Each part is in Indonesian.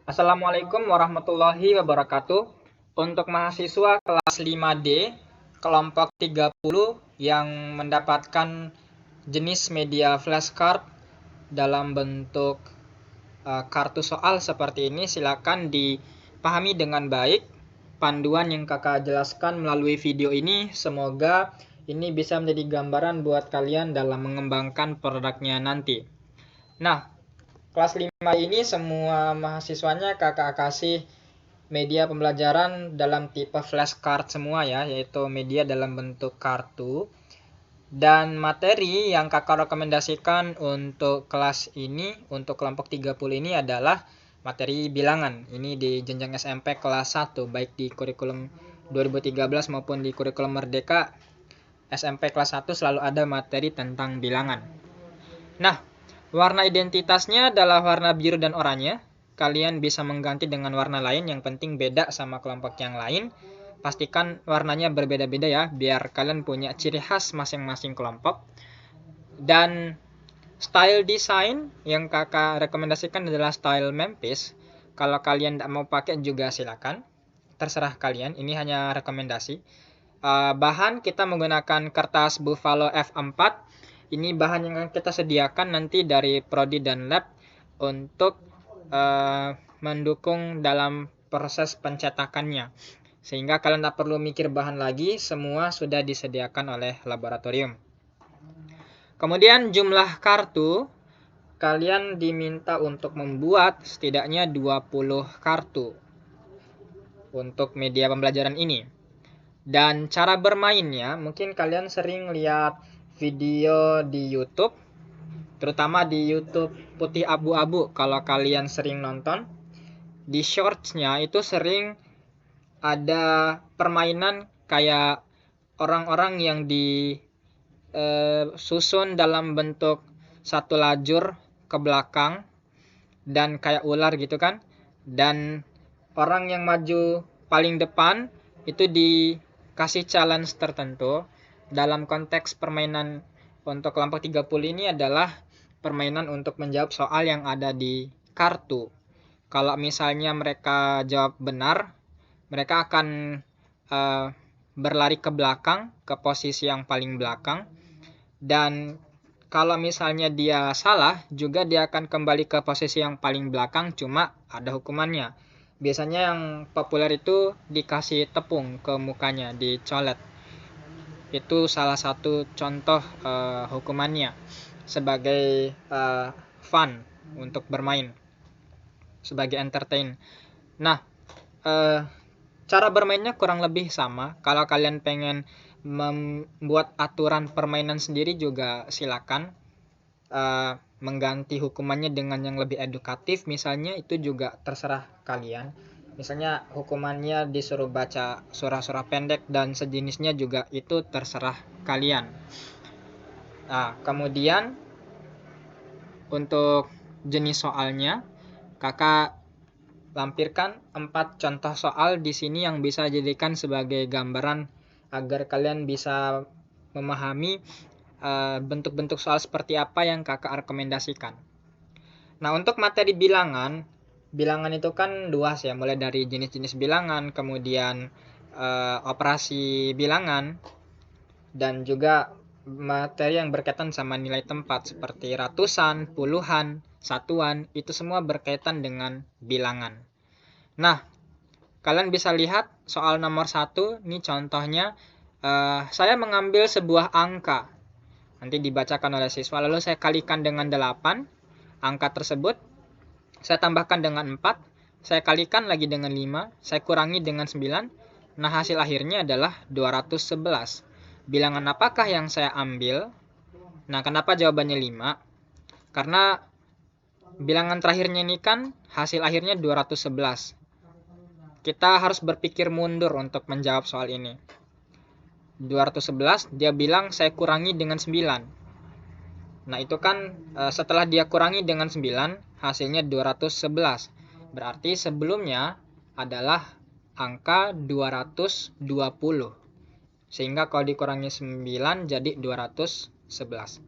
Assalamualaikum warahmatullahi wabarakatuh. Untuk mahasiswa kelas 5D, kelompok 30 yang mendapatkan jenis media flashcard dalam bentuk kartu soal seperti ini, silakan dipahami dengan baik panduan yang kakak jelaskan melalui video ini. Semoga ini bisa menjadi gambaran buat kalian dalam mengembangkan produknya nanti. Nah, kelas 5 ini semua mahasiswanya kakak kasih media pembelajaran dalam tipe flashcard semua ya, yaitu media dalam bentuk kartu. Dan materi yang kakak rekomendasikan untuk kelas ini, untuk kelompok 30 ini adalah materi bilangan. Ini di jenjang SMP kelas 1, baik di kurikulum 2013 maupun di kurikulum Merdeka. SMP kelas 1 selalu ada materi tentang bilangan. Nah, warna identitasnya adalah warna biru dan oranye. Kalian bisa mengganti dengan warna lain, yang penting beda sama kelompok yang lain. Pastikan warnanya berbeda-beda ya, biar kalian punya ciri khas masing-masing kelompok. Dan style design yang kakak rekomendasikan adalah style Memphis. Kalau kalian tidak mau pakai juga silakan, terserah kalian, ini hanya rekomendasi. Bahan kita menggunakan kertas Buffalo F4. Ini bahan yang kita sediakan nanti dari Prodi dan Lab untuk mendukung dalam proses pencetakannya, sehingga kalian tak perlu mikir bahan lagi, semua sudah disediakan oleh laboratorium. Kemudian jumlah kartu, kalian diminta untuk membuat setidaknya 20 kartu untuk media pembelajaran ini. Dan cara bermainnya, mungkin kalian sering lihat video di YouTube, terutama di YouTube putih abu-abu. Kalau kalian sering nonton, di shortsnya itu sering ada permainan kayak orang-orang yang disusun dalam bentuk satu lajur ke belakang dan kayak ular gitu kan. Dan orang yang maju paling depan itu dikasih challenge tertentu. Dalam konteks permainan untuk kelompok 30 ini adalah permainan untuk menjawab soal yang ada di kartu. Kalau misalnya mereka jawab benar, mereka akan berlari ke belakang, ke posisi yang paling belakang. Dan kalau misalnya dia salah, juga dia akan kembali ke posisi yang paling belakang, cuma ada hukumannya. Biasanya yang populer itu dikasih tepung ke mukanya, dicolet. Itu salah satu contoh hukumannya sebagai fun untuk bermain, sebagai entertain. Nah, cara bermainnya kurang lebih sama. Kalau kalian pengen membuat aturan permainan sendiri juga silakan. Mengganti hukumannya dengan yang lebih edukatif misalnya, itu juga terserah kalian. Misalnya hukumannya disuruh baca surah-surah pendek dan sejenisnya, juga itu terserah kalian. Nah, kemudian untuk jenis soalnya, kakak lampirkan 4 contoh soal di sini yang bisa dijadikan sebagai gambaran agar kalian bisa memahami bentuk-bentuk soal seperti apa yang kakak rekomendasikan. Nah, untuk materi bilangan itu kan luas ya, mulai dari jenis-jenis bilangan, kemudian operasi bilangan, dan juga materi yang berkaitan sama nilai tempat seperti ratusan, puluhan, satuan, itu semua berkaitan dengan bilangan. Nah, kalian bisa lihat soal nomor 1, ini contohnya. Saya mengambil sebuah angka, nanti dibacakan oleh siswa, lalu saya kalikan dengan 8, angka tersebut saya tambahkan dengan 4, saya kalikan lagi dengan 5, saya kurangi dengan 9, nah hasil akhirnya adalah 211. Bilangan apakah yang saya ambil? Nah, kenapa jawabannya 5? Karena bilangan terakhirnya ini kan hasil akhirnya 211. Kita harus berpikir mundur untuk menjawab soal ini. 211, dia bilang saya kurangi dengan 9. Nah, itu kan setelah dia kurangi dengan 9, hasilnya 211. Berarti sebelumnya adalah angka 220. Sehingga kalau dikurangi 9 jadi 211.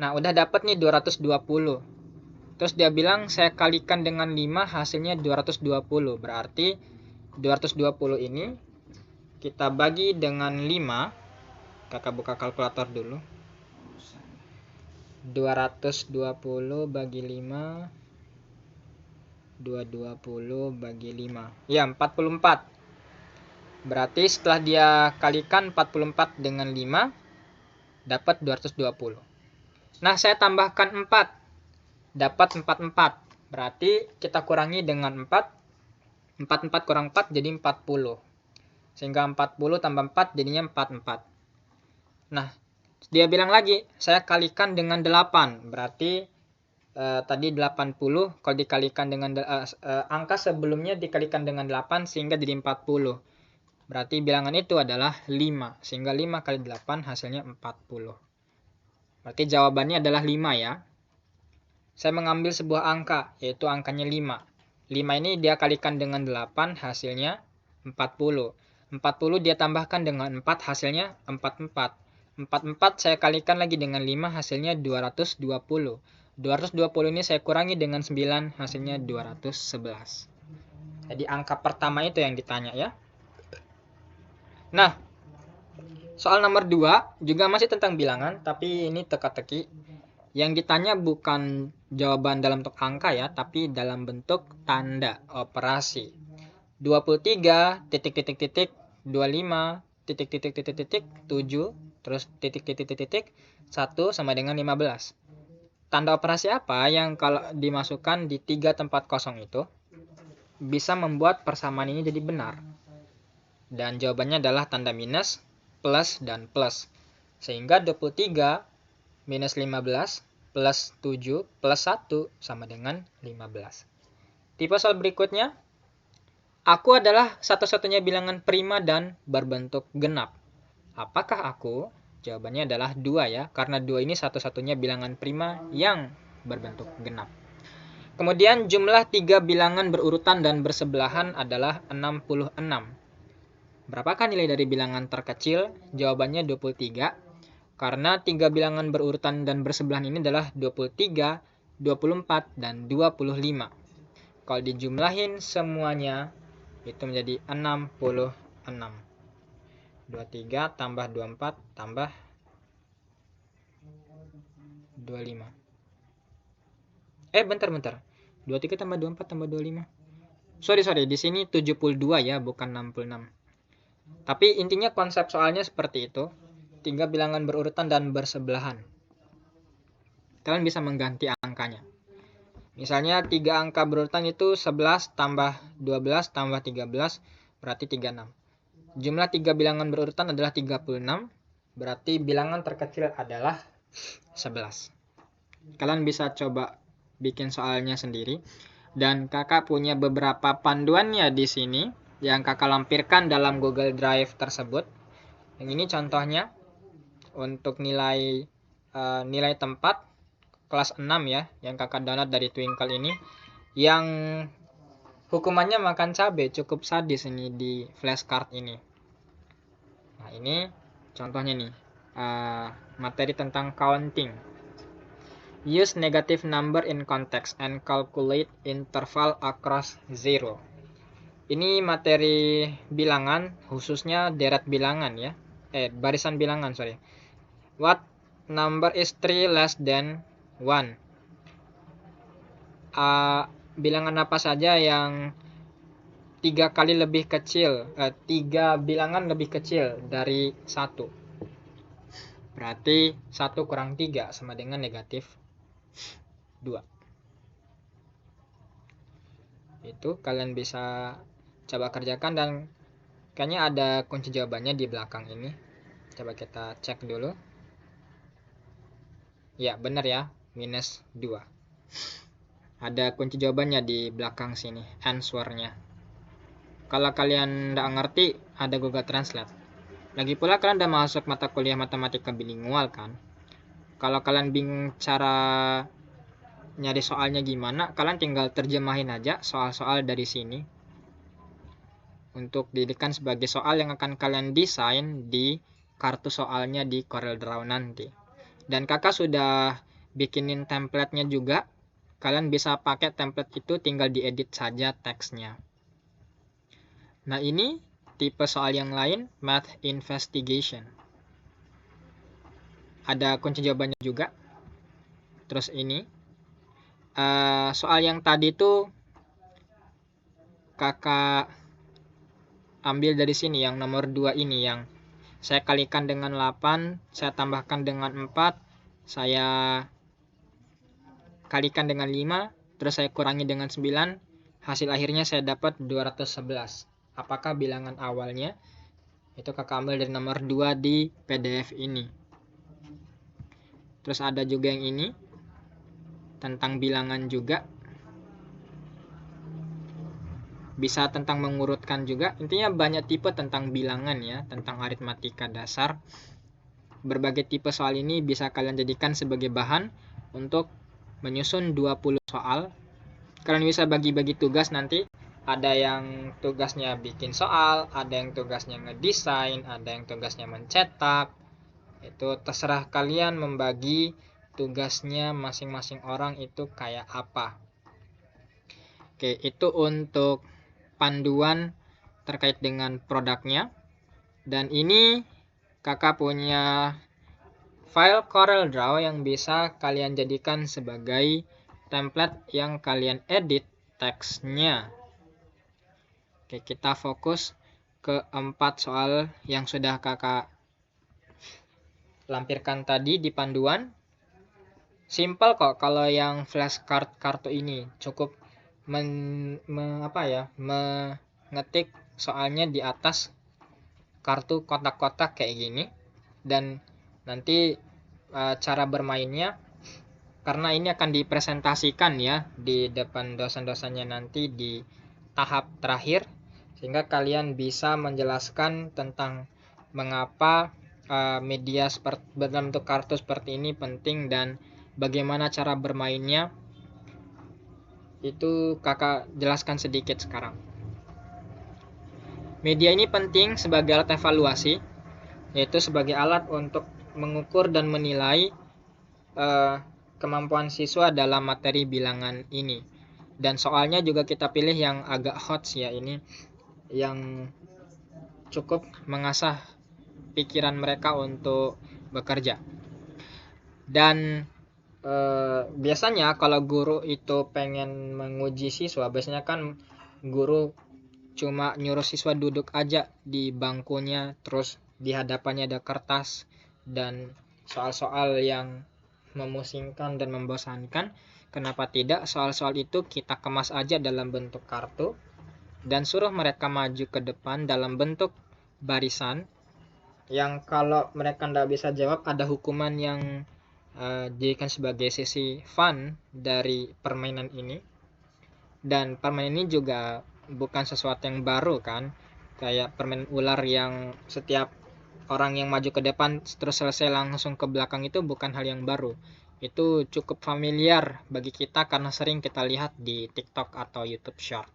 Nah, udah dapat nih 220. Terus dia bilang saya kalikan dengan 5 hasilnya 220. Berarti 220 ini kita bagi dengan 5. Kakak buka kalkulator dulu. 220 bagi 5. 220 bagi 5. Ya, 44. Berarti setelah dia kalikan 44 dengan 5, dapat 220. Nah, saya tambahkan 4. Dapat 44. Berarti kita kurangi dengan 4. 44 kurang 4 jadi 40. Sehingga 40 tambah 4 jadinya 44. Nah, dia bilang lagi, saya kalikan dengan 8. Berarti tadi 80 kalau dikalikan dengan angka sebelumnya dikalikan dengan 8 sehingga jadi 40. Berarti bilangan itu adalah 5. Sehingga 5 kali 8 hasilnya 40. Berarti jawabannya adalah 5 ya. Saya mengambil sebuah angka, yaitu angkanya 5. 5 ini dia kalikan dengan 8, hasilnya 40. 40 dia tambahkan dengan 4, hasilnya 44. 44 saya kalikan lagi dengan 5, hasilnya 220. 220 ini saya kurangi dengan 9, hasilnya 211. Jadi angka pertama itu yang ditanya ya. Nah, soal nomor 2 juga masih tentang bilangan, tapi ini teka-teki. Yang ditanya bukan jawaban dalam bentuk angka ya, tapi dalam bentuk tanda operasi. 23 titik titik titik 25 titik titik titik titik 7 terus titik titik titik titik 1 sama dengan 15. Tanda operasi apa yang kalau dimasukkan di 3 tempat kosong itu bisa membuat persamaan ini jadi benar? Dan jawabannya adalah tanda minus, plus, dan plus. Sehingga 23 minus 15 plus 7 plus 1 sama dengan 15. Tipe soal berikutnya, aku adalah satu-satunya bilangan prima dan berbentuk genap. Apakah aku? Jawabannya adalah 2 ya, karena 2 ini satu-satunya bilangan prima yang berbentuk genap. Kemudian jumlah 3 bilangan berurutan dan bersebelahan adalah 66. Berapakah nilai dari bilangan terkecil? Jawabannya 23. Karena 3 bilangan berurutan dan bersebelahan ini adalah 23, 24, dan 25. Kalau dijumlahin semuanya, itu menjadi 66. 23 tambah 24 tambah 25. Bentar. 23 tambah 24 tambah 25. Sorry, di sini 72 ya, bukan 66. Tapi intinya konsep soalnya seperti itu. 3 bilangan berurutan dan bersebelahan. Kalian bisa mengganti angkanya. Misalnya 3 angka berurutan itu 11 tambah 12 tambah 13 berarti 36. Jumlah 3 bilangan berurutan adalah 36. Berarti bilangan terkecil adalah 11. Kalian bisa coba bikin soalnya sendiri. Dan kakak punya beberapa panduannya di sini yang kakak lampirkan dalam Google Drive tersebut. Yang ini contohnya untuk nilai tempat kelas 6 ya, yang kakak download dari Twinkle ini, yang hukumannya makan cabai, cukup sadis ini di flashcard ini. Nah, ini contohnya nih, materi tentang counting. Use negative number in context and calculate interval across zero. Ini materi bilangan, khususnya deret bilangan ya. Barisan bilangan, sorry. What number is 3 less than 1? Bilangan apa saja yang 3 kali lebih kecil, 3 bilangan lebih kecil dari 1? Berarti 1 kurang 3 sama dengan negatif 2. Itu kalian bisa coba kerjakan dan kayaknya ada kunci jawabannya di belakang ini. Coba kita cek dulu. Ya, benar ya, minus 2. Ada kunci jawabannya di belakang sini, answernya. Kalau kalian nggak ngerti, ada Google Translate. Lagi pula kalian udah masuk mata kuliah matematika bilingual kan? Kalau kalian bingung cara nyari soalnya gimana, kalian tinggal terjemahin aja soal-soal dari sini untuk dijadikan sebagai soal yang akan kalian desain di kartu soalnya di CorelDRAW nanti. Dan kakak sudah bikinin template-nya juga. Kalian bisa pakai template itu, tinggal diedit saja teksnya. Nah, ini tipe soal yang lain, math investigation. Ada kunci jawabannya juga. Terus ini soal yang tadi tuh kakak ambil dari sini, yang nomor 2 ini, yang saya kalikan dengan 8, saya tambahkan dengan 4, saya kalikan dengan 5, terus saya kurangi dengan 9, hasil akhirnya saya dapat 211. Apakah bilangan awalnya? Itu kakak ambil dari nomor 2 di PDF ini. Terus ada juga yang ini, tentang bilangan juga. Bisa tentang mengurutkan juga. Intinya banyak tipe tentang bilangan ya, tentang aritmatika dasar. Berbagai tipe soal ini bisa kalian jadikan sebagai bahan untuk menyusun 20 soal. Kalian bisa bagi-bagi tugas nanti. Ada yang tugasnya bikin soal, ada yang tugasnya ngedesain, ada yang tugasnya mencetak. Itu terserah kalian membagi tugasnya masing-masing orang itu kayak apa. Oke, itu untuk panduan terkait dengan produknya. Dan ini kakak punya file CorelDRAW yang bisa kalian jadikan sebagai template yang kalian edit teksnya. Oke, kita fokus ke 4 soal yang sudah kakak lampirkan tadi di panduan. Simple kok kalau yang flashcard kartu ini. Cukup mengetik soalnya di atas kartu kotak-kotak kayak gini. Dan nanti cara bermainnya, karena ini akan dipresentasikan ya di depan dosen-dosennya nanti di tahap terakhir, sehingga kalian bisa menjelaskan tentang mengapa media dalam bentuk kartu seperti ini penting dan bagaimana cara bermainnya. Itu kakak jelaskan sedikit sekarang. Media ini penting sebagai alat evaluasi, yaitu sebagai alat untuk mengukur dan menilai kemampuan siswa dalam materi bilangan ini. Dan soalnya juga kita pilih yang agak hot ya, ini yang cukup mengasah pikiran mereka untuk bekerja. Dan biasanya kalau guru itu pengen menguji siswa, biasanya kan guru cuma nyuruh siswa duduk aja di bangkunya, terus di hadapannya ada kertas dan soal-soal yang memusingkan dan membosankan. Kenapa tidak soal-soal itu kita kemas aja dalam bentuk kartu dan suruh mereka maju ke depan dalam bentuk barisan, yang kalau mereka tidak bisa jawab ada hukuman yang dijadikan sebagai sisi fun dari permainan ini. Dan permainan ini juga bukan sesuatu yang baru kan, kayak permainan ular yang setiap orang yang maju ke depan terus selesai langsung ke belakang, itu bukan hal yang baru. Itu cukup familiar bagi kita karena sering kita lihat di TikTok atau YouTube Short.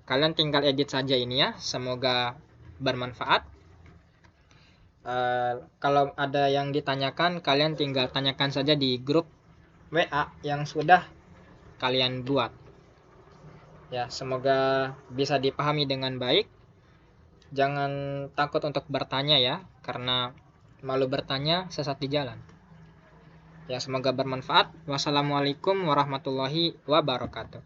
Kalian tinggal edit saja ini ya, semoga bermanfaat. Kalau ada yang ditanyakan, kalian tinggal tanyakan saja di grup WA yang sudah kalian buat. Ya, semoga bisa dipahami dengan baik. Jangan takut untuk bertanya ya, karena malu bertanya sesat di jalan. Ya, semoga bermanfaat. Wassalamualaikum warahmatullahi wabarakatuh.